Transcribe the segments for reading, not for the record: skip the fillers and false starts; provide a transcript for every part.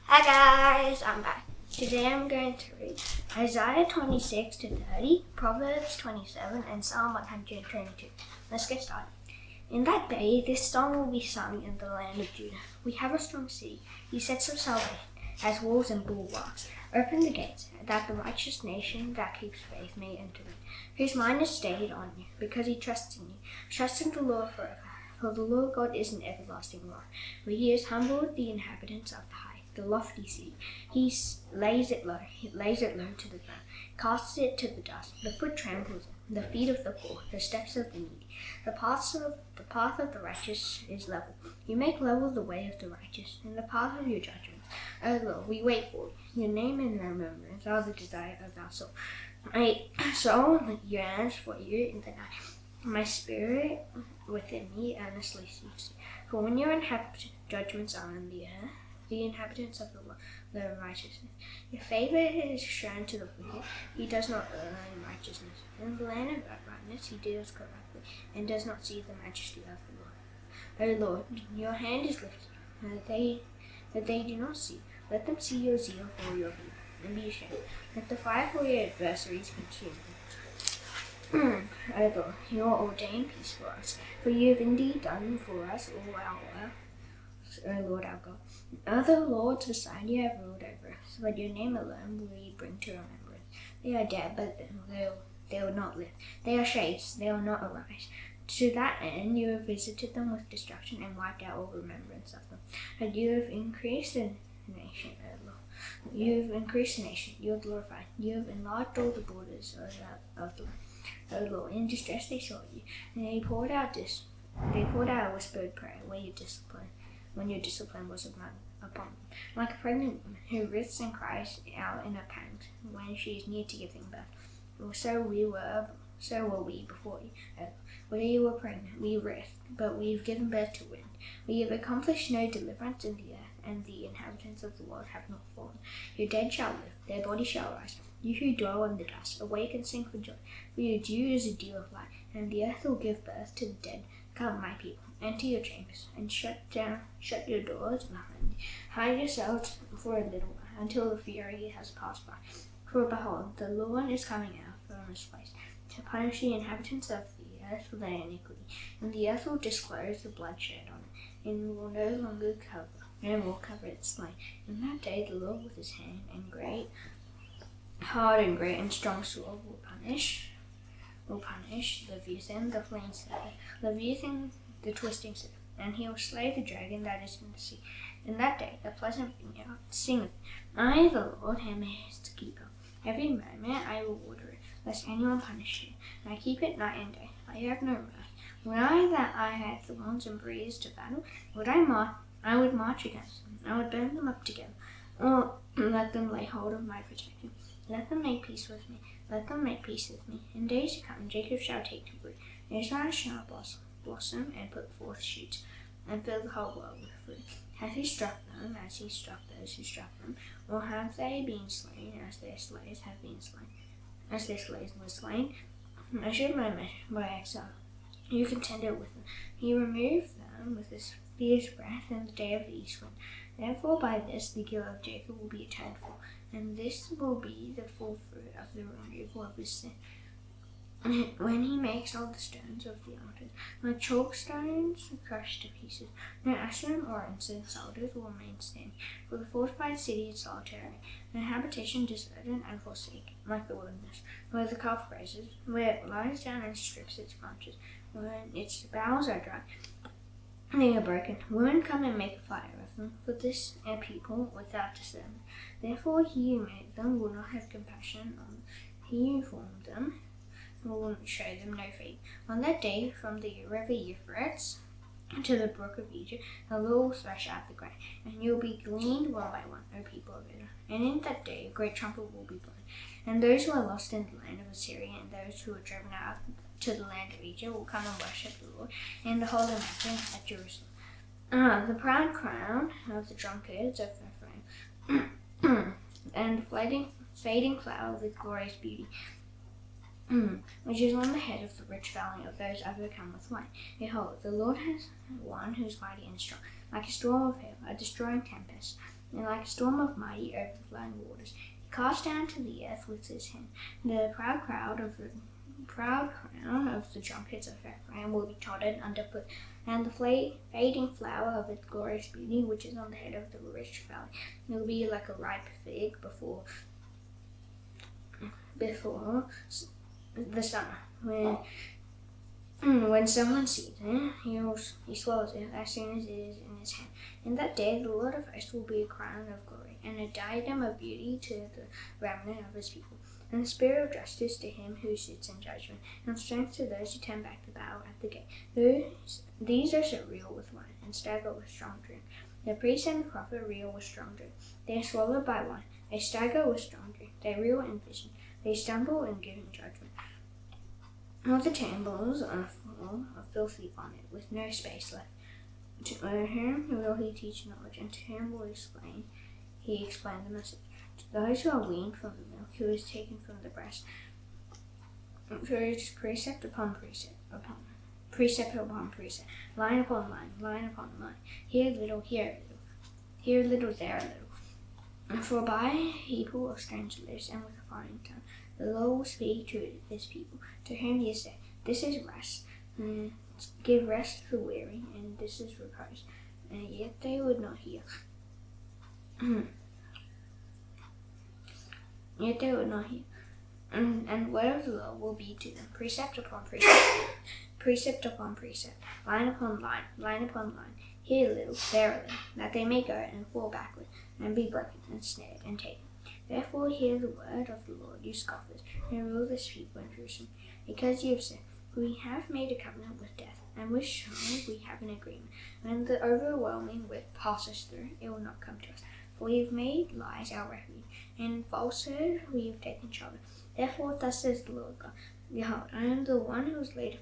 Hi guys, I'm back. Today I'm going to read Isaiah 26 to 30, Proverbs 27, and Psalm 122. Let's get started. In that day, this song will be sung in the land of Judah. We have a strong city. He sets up salvation as walls and bulwarks. Open the gates, that the righteous nation that keeps faith may enter in, whose mind is stayed on you, because he trusts in you. Trust in the Lord forever, for the Lord God is an everlasting rock, where he has humbled the inhabitants of the high, the lofty city. He lays it low to the ground, casts it to the dust. The foot tramples it, the feet of the poor, the steps of the needy. The path of the righteous is level. You make level the way of the righteous, in the path of your judgment. O Lord, we wait for you. Your name and remembrance are the desire of our soul. My soul yearns for you in the night. My spirit within me earnestly seeks you. For when your judgments are in the earth, the inhabitants of the righteousness. Your favor is shown to the wicked. He does not earn righteousness. In the land of uprightness he deals correctly, and does not see the majesty of the Lord. O Lord, your hand is lifted, that they do not see. Let them see your zeal for your good, and be ashamed. Let the fire for your adversaries consume them. O Lord, you are ordained peace for us, for you have indeed done for us all our work. O Lord our God. Other lords beside you have ruled over us, but your name alone will we bring to remembrance. They are dead, but they will not live. They are shades, they will not arise. To that end you have visited them with destruction and wiped out all remembrance of them. And you have increased the nation, O Lord. You have increased the nation, you have glorified. You have enlarged all the borders of the land. O Lord, in distress they sought you, and they poured out a whispered prayer when your discipline was upon them. Like a pregnant woman who writhes and cries out in her pangs when she is near to giving birth. So were we before you. We were pregnant, we writhed, but we have given birth to wind. We have accomplished no deliverance in the earth, and the inhabitants of the world have not fallen. Your dead shall live, their bodies shall rise. You who dwell in the dust, awake and sing for joy. For your dew is a dew of light, and the earth will give birth to the dead. Come, my people, enter your chambers, and shut your doors behind you. Hide yourselves for a little while, until the fury has passed by. For behold, the Lord is coming out from his place, to punish the inhabitants of the earth for their iniquity. And the earth will disclose the bloodshed on it, and will no more cover its slain. In that day the Lord with his hand and great and strong sword will punish Leviathan, the fleeing serpent, Leviathan, the twisting serpent, and he will slay the dragon that is in the sea. In that day the pleasant vineyard singeth, I, the Lord, am his keeper. Every moment I will water it, lest anyone punish you. And I keep it night and day. I have no wrath. Would I that I had thorns and briars to battle, I would march against them. I would burn them up together, or let them lay hold of my protection. Let them make peace with me. Let them make peace with me. In days to come, Jacob shall take to root. Israel shall blossom and put forth shoots, and fill the whole world with fruit. Has he struck them as he struck those who struck them? Or have they been slain as their slaves have been slain? As their slaves were slain? Measure by exile. You contended with them. He removed them with his fierce breath in the day of the east wind. Therefore by this the guilt of Jacob will be atoned for, and this will be the full fruit of the removal of his sin. When he makes all the stones of the altars, like chalk stones crushed to pieces, no ashram or incense altars will remain standing. For the fortified city is solitary, and habitation deserted and forsaken, like the wilderness, where the calf grazes, where it lies down and strips its branches, when its boughs are dry. They are broken. Women come and make a fire of them, for this a people without discernment. Therefore he who made them will not have compassion on them. He who formed them will show them no favor. On that day, from the river Euphrates to the brook of Egypt, the Lord will thresh out the grain, and you will be gleaned one by one, O people of Israel. And in that day a great trumpet will be blown, and those who are lost in the land of Assyria and those who are driven out to the land of Egypt will come and worship the Lord in the holy mountain at Jerusalem. The proud crown of the drunkards of Ephraim, and the fading flower with glorious beauty, which is on the head of the rich valley of those overcome with wine. Behold, the Lord has one who is mighty and strong, like a storm of hail, a destroying tempest. and like a storm of mighty overflowing waters. He cast down to the earth with his hand. The proud crown of the trumpets of Ephraim will be trodden underfoot, and the fading flower of its glorious beauty, which is on the head of the rich valley, will be like a ripe fig before the summer. When someone sees it, he swallows it as soon as it is in his hand. In that day, the Lord of hosts will be a crown of glory and a diadem of beauty to the remnant of his people, and the spirit of justice to him who sits in judgment, and strength to those who turn back the battle at the gate. These are so reel with wine and stagger with strong drink. The priest and the prophet reel with strong drink. They are swallowed by wine. They stagger with strong drink. They reel in vision. They stumble in giving judgment. All the tables are full of filthy vomit, with no space left. To whom will he teach knowledge, and to whom will he explain the message? To those who are weaned from the milk, who is taken from the breast. For it is precept upon precept upon precept, line upon line, line upon line. Here a little, there a little. For by people of strange lips and with a foreign tongue, the Lord will speak to his people, to whom he has said, This is rest, and give rest to the weary, and this is repose. And yet they would not hear. And the word of the Lord will be to them, precept upon precept, line upon line, line upon line. Here a little, there a little, that they may go and fall backward, and be broken, and snared, and taken. Therefore hear the word of the Lord, you scoffers, who rule this people in Jerusalem, because you have said, We have made a covenant with death, and with Sheol we have an agreement. When the overwhelming whip passes through, it will not come to us. For we have made lies our refuge, and in falsehood we have taken shelter. Therefore thus says the Lord God, Behold, I am the one who has laid a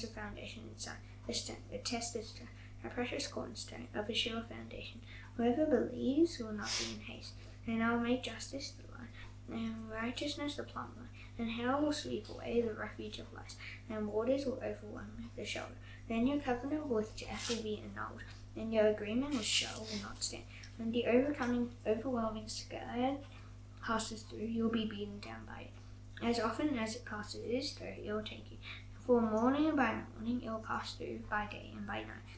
foundation inside, a stone, a tested stone, a precious cornerstone of a sure foundation. Whoever believes will not be in haste. And I will make justice the line, and righteousness the plumb line, and hell will sweep away the refuge of lies, and waters will overwhelm the shoulder. Then your covenant with death will be annulled, and your agreement with Sheol will not stand. When the overwhelming scourge passes through, you will be beaten down by it. As often as it passes through, it will take you. For morning by morning, it will pass through by day and by night.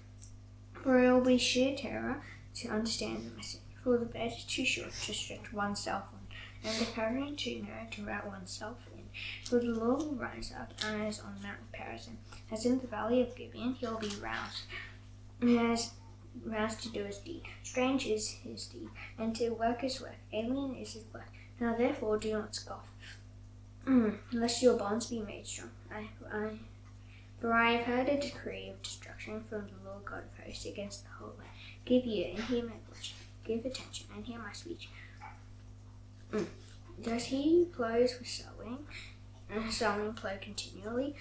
For it will be sheer terror to understand the message. For the bed is too short to stretch oneself on, and the covering too narrow to wrap oneself in. For the Lord will rise up as on Mount Perazim, as in the valley of Gibeon. He will be roused to do his deed. Strange is his deed, and to work his work. Alien is his work. Now therefore do not scoff, lest your bonds be made strong. For I have heard a decree of destruction from the Lord God of hosts against the whole land. Give ear and hear my voice. Give attention and hear my speech. Does he plows with sowing plow continually?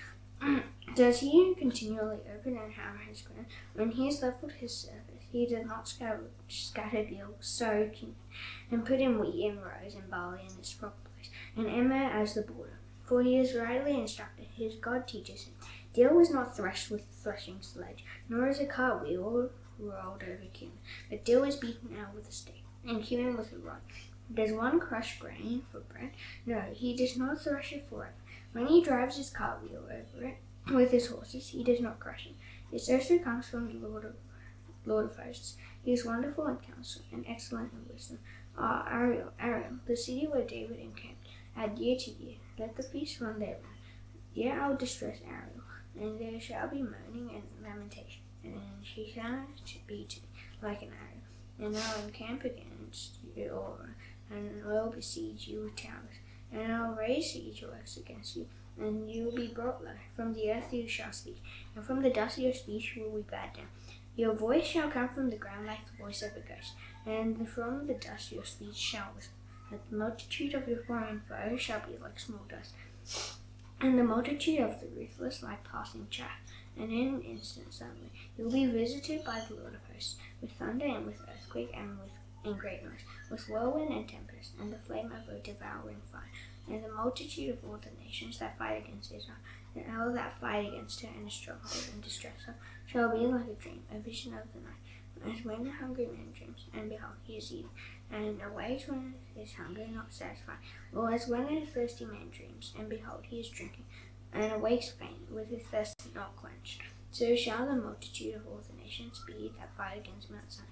Does he continually open and hammer his ground? When he has leveled his surface, he does not scatter gills, sow cumin, and put in wheat in rows and barley in its proper place, and emmer as the border. For he is rightly instructed, his God teaches him. Deal is not threshed with a threshing sledge, nor is a cartwheel rolled over cumin, but dill is beaten out with a stake, and cumin with a rod. Does one crush grain for bread? No, he does not thresh it for it. When he drives his cartwheel over it with his horses, he does not crush it. This also comes from the Lord of hosts. He is wonderful in counsel and excellent in wisdom. Ariel, the city where David encamped, add year to year. Let the feast run therein. Yet I will distress Ariel, and there shall be moaning and lamentation, and she shall be to me like an arrow. And I will encamp against you, and I will besiege you with towers, and I will raise siege works against you, and you will be brought low. From the earth you shall speak, and from the dust your speech will be bowed down. Your voice shall come from the ground like the voice of a ghost, and from the dust your speech shall whisper. The multitude of your foreign foes shall be like small dust, and the multitude of the ruthless like passing chaff. And in an instant suddenly you will be visited by the Lord of hosts, with thunder and with earthquake and with great noise, with whirlwind and tempest, and the flame of a devouring fire. And the multitude of all the nations that fight against Israel, and all that fight against her in a stronghold and distress her, shall be like a dream, a vision of the night. as when a hungry man drinks, and behold, he is eating, and awakes when his hunger not satisfied, or as when a thirsty man dreams, and behold, he is drinking, and awakes faint, with his thirst not quenched. So shall the multitude of all the nations be that fight against Mount Zion.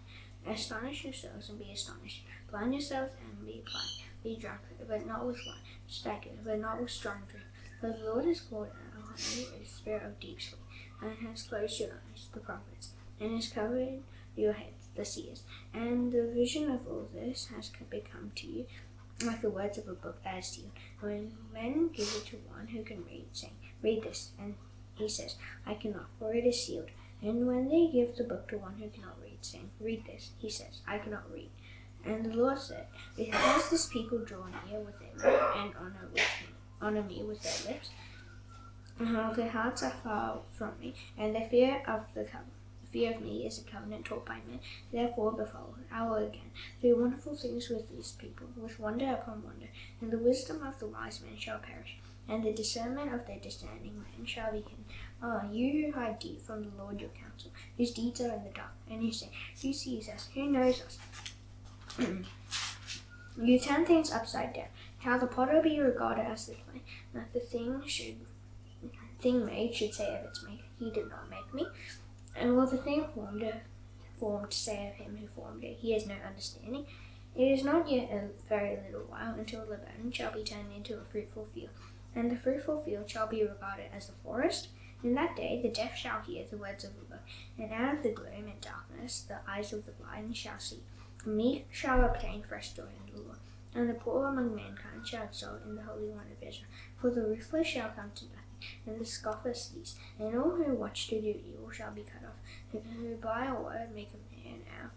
Astonish yourselves and be astonished. Blind yourselves and be blind. Be drunk, but not with wine. Stagger, but not with strong drink. For the Lord has called out on you a spirit of deep sleep, and has closed your eyes, the prophets, and has covered your heads, the seers. And the vision of all this has become to you like the words of a book that is sealed. When men give it to one who can read, saying, read this, and he says, I cannot, for it is sealed. And when they give the book to one who cannot read, saying, read this, he says, I cannot read. And the Lord said, because this people draw near with their mouth and honor me with their lips, their hearts are far from me, and the fear of me is a covenant taught by men. Therefore, behold, I will again do wonderful things with these people, with wonder upon wonder, and the wisdom of the wise men shall perish, and the discernment of the discerning men shall be hidden. You who hide deep from the Lord your counsel, whose deeds are in the dark, and you say, who sees us, who knows us? You turn things upside down. Shall the potter be regarded as the clay, that the thing made should say of its maker, he did not make me? And will the thing formed say of him who formed it, he has no understanding? It is not yet a very little while until the barren shall be turned into a fruitful field, and the fruitful field shall be regarded as the forest. In that day the deaf shall hear the words of the Lord, and out of the gloom and darkness the eyes of the blind shall see. The meek shall obtain fresh joy in the Lord, and the poor among mankind shall exult in the Holy One of Israel. For the ruthless shall come to nothing, and the scoffer cease, and all who watch to do evil shall be cut off, who by a word make a man out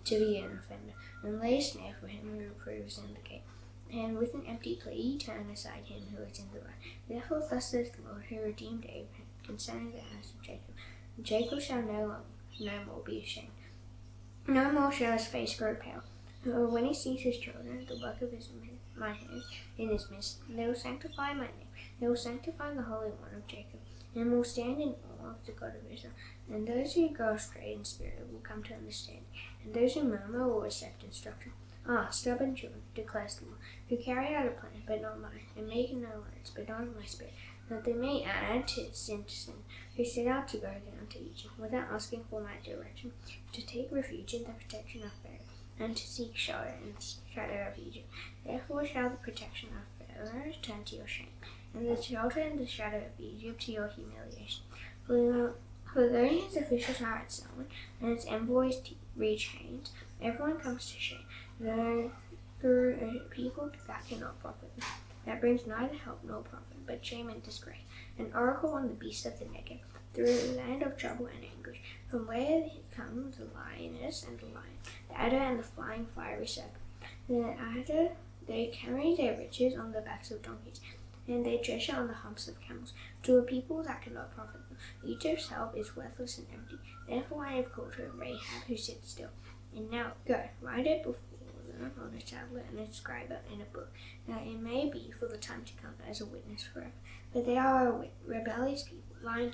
to be an offender, and lay a snare for him who reproves in the gate. And with an empty plea turn aside him who is in the right. Therefore thus says the Lord, who redeemed Abraham concerning the house of Jacob. Jacob shall no more be ashamed. No more shall his face grow pale. When he sees his children, the work of my hands in his midst, they will sanctify my name. They will sanctify the Holy One of Jacob, and will stand in awe of the God of Israel. And those who go astray in spirit will come to understand, and those who murmur will accept instruction. Ah, stubborn children, declares the Lord, who carry out a plan, but not mine, and make no words, but not of my spirit, that they may add to sin, who set out to go down to Egypt, without asking for my direction, to take refuge in the protection of Pharaoh, and to seek shelter in the shadow of Egypt. Therefore shall the protection of Pharaoh turn to your shame, and the shelter in the shadow of Egypt to your humiliation. For though his officials are at Salmon, and his envoys reach Hanes, everyone comes to shame, though through a people that cannot profit them, that brings neither help nor profit, but shame and disgrace, an oracle on the beasts of the Negev, through a land of trouble and anguish, from where come the lioness and the lion, the adder and the flying fiery serpent. The adder, they carry their riches on the backs of donkeys, and they treasure on the humps of camels, to a people that cannot profit them. Egypt's help is worthless and empty. Therefore I have called her Rahab, who sits still. And now go, write it before them on a tablet, and inscribe it in a book, that it may be for the time to come as a witness forever. But they are a rebellious people, lying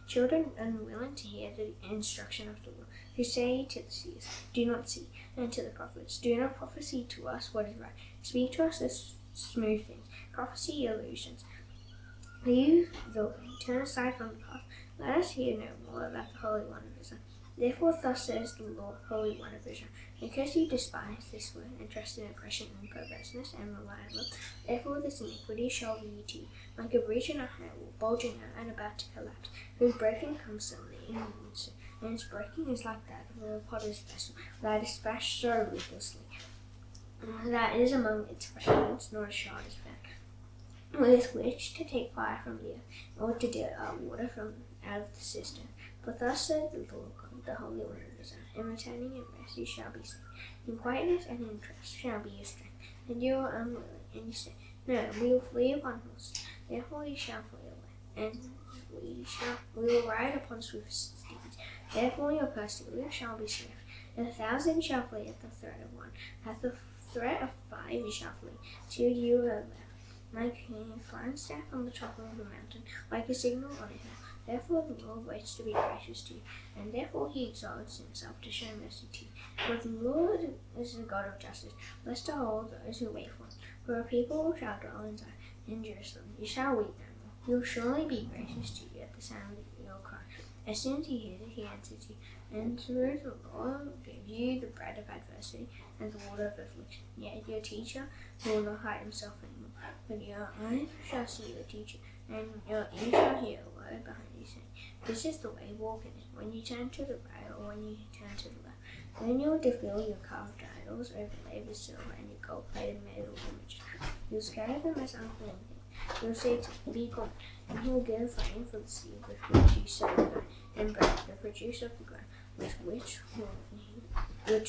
children unwilling to hear the instruction of the Lord, who say to the seers, do not see, and to the prophets, do not prophesy to us what is right. Speak to us the smooth things, prophesy illusions. Leave the way, turn aside from the path. Let us hear no more about the Holy One of Israel. Therefore thus says the Lord, Holy One of Israel, because you despise this word, and trust in oppression and perverseness, and rely on them, therefore this iniquity shall be to you, like a breach in a wall, bulging out and about to collapse, whose breaking comes suddenly and its breaking is like that of a potter's vessel, that is smashed so ruthlessly, that is among its fragments, nor a shard is found, with which to take fire from the earth, or to deal out water from out of the cistern. But thus said the Lord God, the Holy One of Israel, in returning in rest you shall be safe. In quietness and in trust shall be your strength. And you are unwilling, and you say, no, we will flee upon horses. Therefore you shall flee away, and we will ride upon swift steeds. Therefore your pursuer shall be swift. 1,000 shall flee at the threat of one. At the threat of 5 you shall flee, till you are left. Like a flying staff on the top of a mountain, like a signal on a hill. Therefore the Lord waits to be gracious to you, and therefore he exalts himself to show mercy to you. For the Lord is the God of justice. Blessed are all those who wait for him. For a people shall dwell in Zion, in Jerusalem. You shall weep no more. He will surely be gracious to you at the sound of your cry. As soon as he hears it, he answers you. And through the Lord gives you the bread of adversity and the water of affliction. Yet your teacher will not hide himself anymore, but your eyes shall see your teacher, and your ears shall hear a word behind you saying, this is the way, walk in it, when you turn to the right or when you turn to the left. Then you will defile your carved idols overlaid with silver and your gold-plated metal images. You'll scatter them as unclean things. You'll say to them, be good, and he will give rain for the seed with which you sow the ground, and bread, the produce of the ground, with which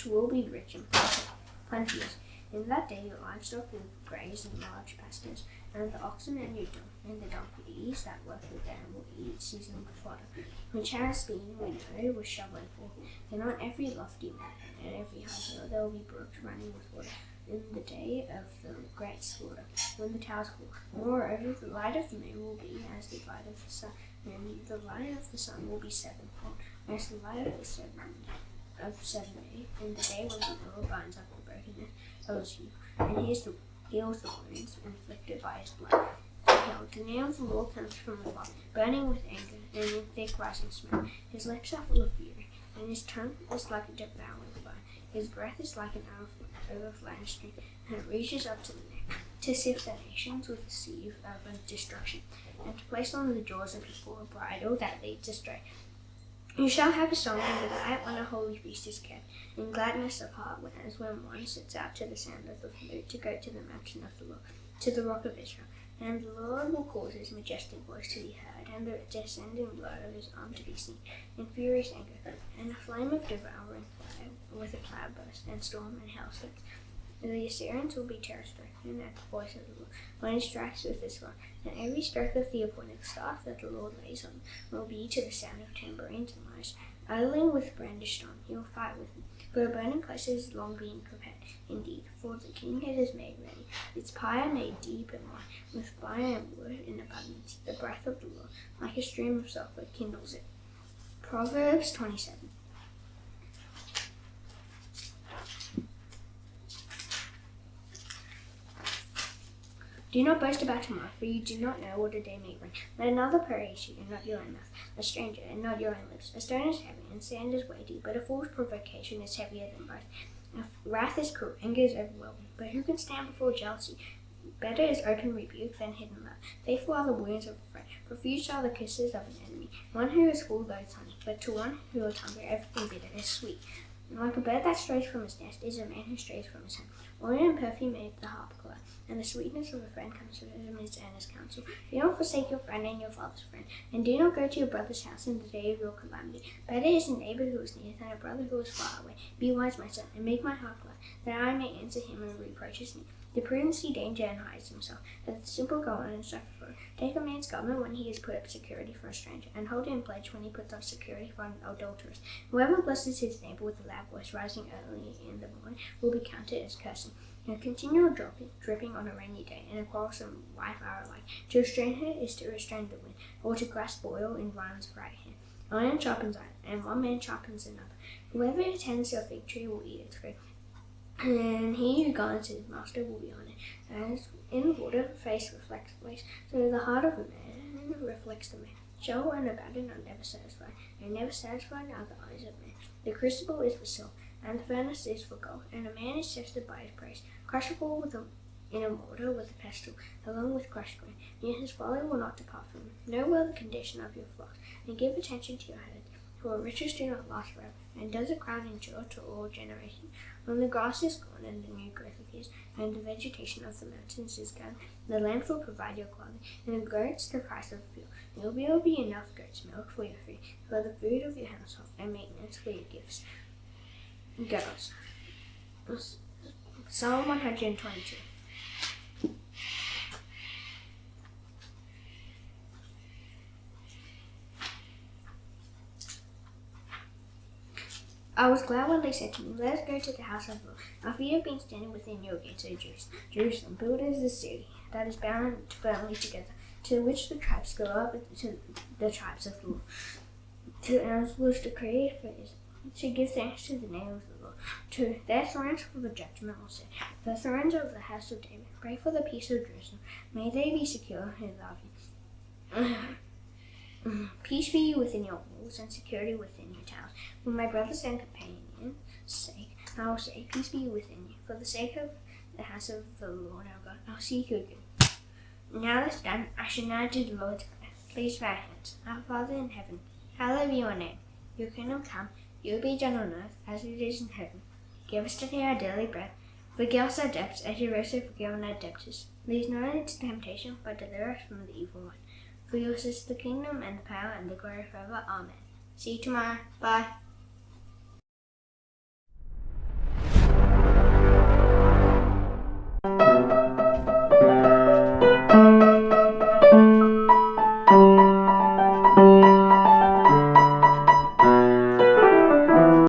will be rich and plenteous. In that day your livestock will graze in large pastures, and the oxen and your and the donkeys that work with them will eat seasoned fodder, which has been winnowed with shoveling forth. And on every lofty mountain and every high hill there will be brooks running with water in the day of the great slaughter, when the towers fall. Moreover, the light of the moon will be as the light of the sun, and the light of the sun will be sevenfold, as the light of the 7 day, in the day when the Lord binds up the brokenness of his youth, and heals the wounds inflicted by his blood. Behold, the name of the Lord comes from afar, burning with anger and in thick rising smoke. His lips are full of fury, and his tongue is like a devouring fire. His breath is like an overflowing stream, and it reaches up to the neck, to sift the nations with a sieve of destruction, and to place on the jaws of people a bridle that leads astray. You shall have a song in the night when a holy feast is kept, in gladness of heart, as when one sits out to the sound of the flute to go to the mountain of the Lord, to the rock of Israel. And the Lord will cause his majestic voice to be heard, and the descending blow of his arm to be seen, in furious anger, and a flame of devouring fire, with a cloudburst, and storm, and hailstones. The Assyrians will be terror-stricken at the voice of the Lord, when he strikes with his rod, and every stroke of the appointed staff that the Lord lays on will be to the sound of tambourines and lyres. Idling with brandished arm, he will fight with him. For a burning place has long been prepared, indeed, for the king it is made ready, its pyre made deep and wide, with fire and wood in abundance. The breath of the Lord, like a stream of sulphur, kindles it. Proverbs 27. Do not boast about tomorrow, for you do not know what a day may bring. Let another praise you, and not your own mouth, a stranger, and not your own lips. A stone is heavy, and sand is weighty, but a fool's provocation is heavier than both. Wrath is cruel, anger is overwhelming, but who can stand before jealousy? Better is open rebuke than hidden love. Faithful are the wounds of a friend, profuse are the kisses of an enemy. One who is full loathes honey, but to one who is hungry everything bitter is sweet. Like a bird that strays from his nest is a man who strays from his home. Oil and perfume make the heart glad, and the sweetness of a friend comes from him is earnest counsel. Do not forsake your friend and your father's friend, and do not go to your brother's house in the day of your calamity. Better is a neighbor who is near than a brother who is far away. Be wise, my son, and make my heart glad, that I may answer him and reproach his need. The prudent see danger and hides himself, but the simple go on and suffer for it. Take a man's garment when he has put up security for a stranger, and hold him in pledge when he puts up security for an adulteress. Whoever blesses his neighbor with a loud voice rising early in the morning will be counted as cursing. A continual dripping on a rainy day, and a quarrelsome wife are alike. To restrain her is to restrain the wind, or to grasp oil in one's right hand. Iron sharpens iron, and one man sharpens another. Whoever attends a fig tree will eat its fruit, and he who guards his master will be honored. As in water, face reflects face, so the heart of a man reflects the man. Show and abandon are never satisfied, and never satisfied are the eyes of man. The crucible is for silver, and the furnace is for gold, and a man is tested by his praise. Crushable in a mortar with a pestle, along with crushed grain. Yet his folly will not depart from him. Know well the condition of your flocks, and give attention to your herds. For riches do not last forever, and does a crown endure to all generations? When the grass is gone and the new growth appears, and the vegetation of the mountains is gone, the lambs will provide your clothing, and the goats the price of the field. There will be enough goat's milk for your food, for the food of your household, and maintenance for your gifts. Girls. Psalm 122. I was glad when they said to me, let us go to the house of the Lord. Our feet have been standing within your gates, O Jerusalem. Jerusalem, built as a city that is bound firmly together. to which the tribes go up to the tribes of the Lord. To Israel's decree to give thanks to the name of the Lord. To their thrones for the judgment will say, the thrones of the house of David, pray for the peace of Jerusalem. May they be secure who love you. Peace be within your walls and security within your towns. For my brothers and companions' sake, I will say, peace be within you. For the sake of the house of the Lord our God, I'll seek your good. Now that's done, I shall now do the Lord's prayer. Please bow your hands. Our Father in heaven, hallowed be your name. Your kingdom come, your will be done on earth as it is in heaven. Give us today our daily bread. Forgive us our debts as you also forgive our debtors. Lead us not into temptation, but deliver us from the evil one. For yours is the kingdom and the power and the glory forever. Amen. See you tomorrow. Bye.